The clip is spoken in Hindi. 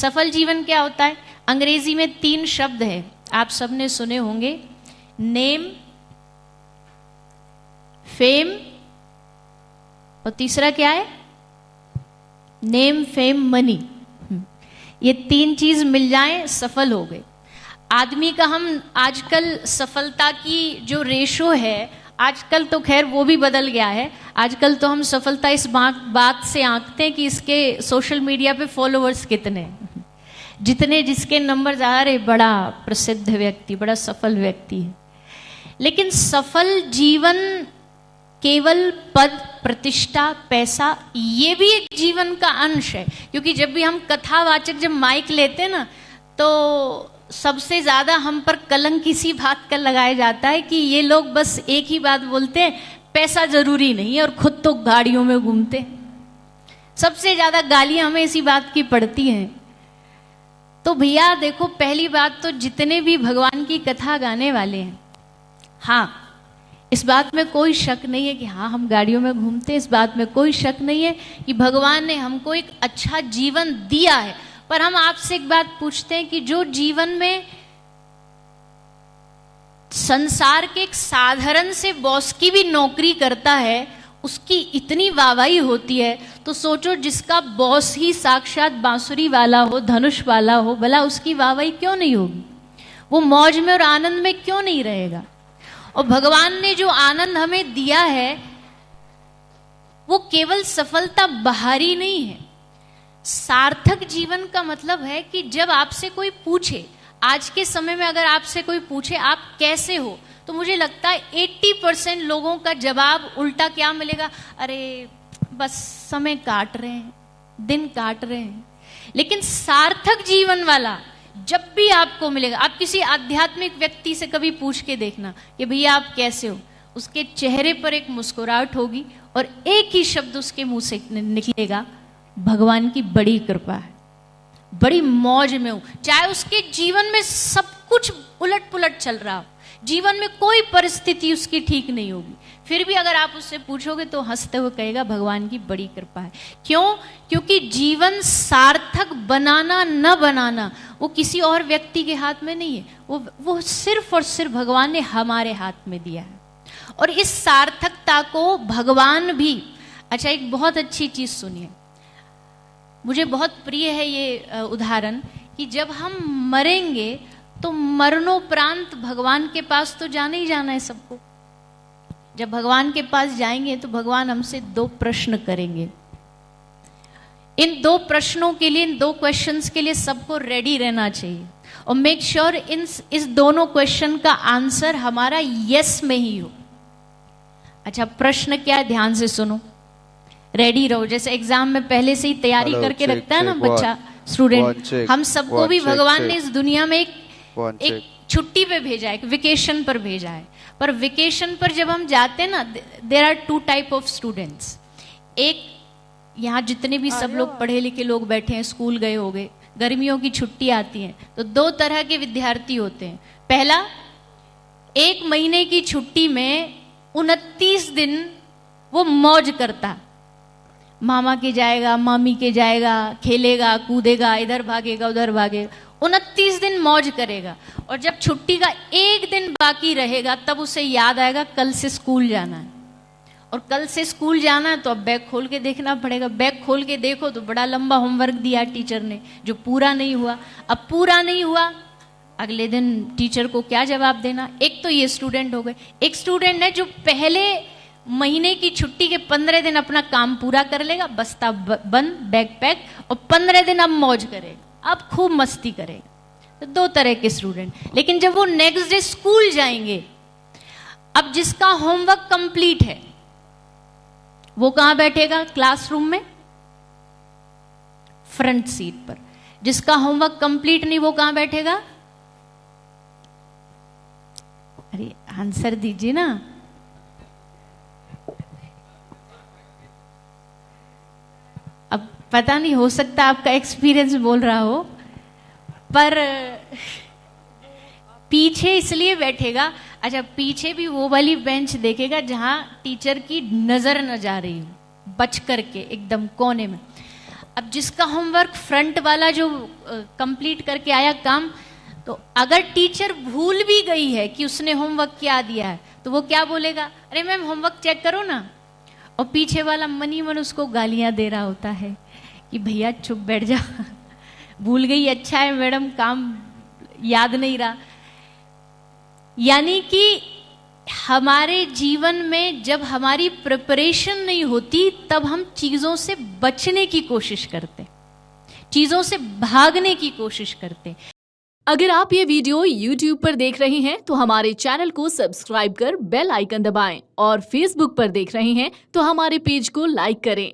सफल जीवन क्या होता है? अंग्रेजी में 3 शब्द है, आप सबने सुने होंगे, नेम, फेम और तीसरा क्या है? Name, fame, money. ये 3 चीज मिल जाए सफल हो गए आदमी का। हम आजकल सफलता की जो रेशो है, आजकल तो खैर वो भी बदल गया है। आजकल तो हम सफलता इस बात से आंकते हैं कि इसके सोशल मीडिया पे फॉलोअर्स कितने, जितने जिसके नंबर ज्यादा रहे, बड़ा प्रसिद्ध व्यक्ति, बड़ा सफल व्यक्ति है। लेकिन सफल जीवन केवल पद, प्रतिष्ठा, पैसा, ये भी एक जीवन का अंश है। क्योंकि जब भी हम कथावाचक जब माइक लेते हैं ना, तो सबसे ज्यादा हम पर कलंक इसी बात का लगाया जाता है कि ये लोग बस एक ही बात बोलते हैं, पैसा जरूरी नहीं है, और खुद तो गाड़ियों में घूमते हैं। सबसे ज्यादा गालियां हमें इसी बात की पड़ती हैं। तो भैया देखो, पहली बात तो जितने भी भगवान की कथा गाने वाले हैं, हाँ, इस बात में कोई शक नहीं है कि हाँ हम गाड़ियों में घूमते हैं, इस बात में कोई शक नहीं है कि भगवान ने हमको एक अच्छा जीवन दिया है। पर हम आपसे एक बात पूछते हैं कि जो जीवन में संसार के एक साधारण से बॉस की भी नौकरी करता है, उसकी इतनी वाहवाही होती है, तो सोचो जिसका बॉस ही साक्षात बांसुरी वाला हो, धनुष वाला हो, भला उसकी वाहवाही क्यों नहीं होगी? वो मौज में और आनंद में क्यों नहीं रहेगा? और भगवान ने जो आनंद हमें दिया है, वो केवल सफलता बाहरी नहीं है। सार्थक जीवन का मतलब है कि जब आपसे कोई पूछे, आज के समय में अगर आपसे कोई पूछे आप कैसे हो, तो मुझे लगता है 80% लोगों का जवाब उल्टा क्या मिलेगा? अरे बस समय काट रहे हैं, दिन काट रहे हैं। लेकिन सार्थक जीवन वाला जब भी आपको मिलेगा, आप किसी आध्यात्मिक व्यक्ति से कभी पूछ के देखना कि भैया आप कैसे हो, उसके चेहरे पर एक मुस्कुराहट होगी और एक ही शब्द उसके मुंह से निकलेगा, भगवान की बड़ी कृपा है, बड़ी मौज में हूं। चाहे उसके जीवन में सब कुछ उलट पुलट चल रहा हो, जीवन में कोई परिस्थिति उसकी ठीक नहीं होगी, फिर भी अगर आप उससे पूछोगे तो हंसते हुए कहेगा भगवान की बड़ी कृपा है। क्यों? क्योंकि जीवन सार्थक बनाना न बनाना वो किसी और व्यक्ति के हाथ में नहीं है, वो सिर्फ और सिर्फ भगवान ने हमारे हाथ में दिया है। और इस सार्थकता को भगवान भी, अच्छा एक बहुत अच्छी चीज सुनिए, मुझे बहुत प्रिय है ये उदाहरण कि जब हम मरेंगे तो मरणोपरांत भगवान के पास तो जाना ही जाना है सबको। जब भगवान के पास जाएंगे तो भगवान हमसे 2 प्रश्न करेंगे। इन 2 प्रश्नों के लिए, इन 2 क्वेश्चंस के लिए सबको रेडी रहना चाहिए और मेक श्योर इस दोनों क्वेश्चन का आंसर हमारा यस में ही हो। अच्छा, प्रश्न क्या है? ध्यान से सुनो, रेडी रहो। जैसे एग्जाम में पहले से ही तैयारी करके रखता है ना बच्चा, स्टूडेंट, हम सबको भी भगवान ने इस दुनिया में एक छुट्टी पे भेजा है, एक वेकेशन पर भेजा है। पर वेकेशन पर जब हम जाते हैं ना, there are 2 type of students. एक, यहाँ जितने भी सब लोग पढ़े लिखे लोग बैठे हैं, स्कूल गए होंगे, गर्मियों की छुट्टी आती है तो 2 तरह के विद्यार्थी होते हैं। पहला, 1 महीने की छुट्टी में 29 दिन वो मौज करता, मामा के जाएगा, मामी के जाएगा, खेलेगा कूदेगा, इधर भागेगा उधर भागेगा, 29 दिन मौज करेगा। और जब छुट्टी का 1 दिन बाकी रहेगा तब उसे याद आएगा कल से स्कूल जाना है, और कल से स्कूल जाना है तो अब बैग खोल के देखना पड़ेगा। बैग खोल के देखो तो बड़ा लंबा होमवर्क दिया टीचर ने जो पूरा नहीं हुआ। अब पूरा नहीं हुआ, अगले दिन टीचर को क्या जवाब देना? एक तो ये स्टूडेंट हो गए। एक स्टूडेंट है जो पहले महीने की छुट्टी के 15 दिन अपना काम पूरा कर लेगा, बस्ता बंद, बैग पैक, और 15 दिन अब मौज करेगा, अब खूब मस्ती करेगा। तो 2 तरह के स्टूडेंट। लेकिन जब वो नेक्स्ट डे स्कूल जाएंगे, अब जिसका होमवर्क कंप्लीट है वो कहां बैठेगा? क्लासरूम में फ्रंट सीट पर। जिसका होमवर्क कंप्लीट नहीं वो कहां बैठेगा? अरे आंसर दीजिए ना। अब पता नहीं, हो सकता आपका एक्सपीरियंस बोल रहा हो, पर पीछे इसलिए बैठेगा। अच्छा, पीछे भी वो वाली बेंच देखेगा जहां टीचर की नजर न जा रही हो, बच करके एकदम कोने में। अब जिसका होमवर्क फ्रंट वाला जो कंप्लीट करके आया काम, तो अगर टीचर भूल भी गई है कि उसने होमवर्क क्या दिया है, तो वो क्या बोलेगा, अरे मैम होमवर्क चेक करो ना। और पीछे वाला मन ही मन उसको गालियां दे रहा होता है कि भैया चुप बैठ जा, भूल गई, अच्छा है मैडम काम याद नहीं रहा। यानी कि हमारे जीवन में जब हमारी प्रिपरेशन नहीं होती तब हम चीजों से बचने की कोशिश करते, चीजों से भागने की कोशिश करते। अगर आप ये वीडियो YouTube पर देख रहे हैं तो हमारे चैनल को सब्सक्राइब कर बेल आइकन दबाएं, और Facebook पर देख रहे हैं तो हमारे पेज को लाइक करें।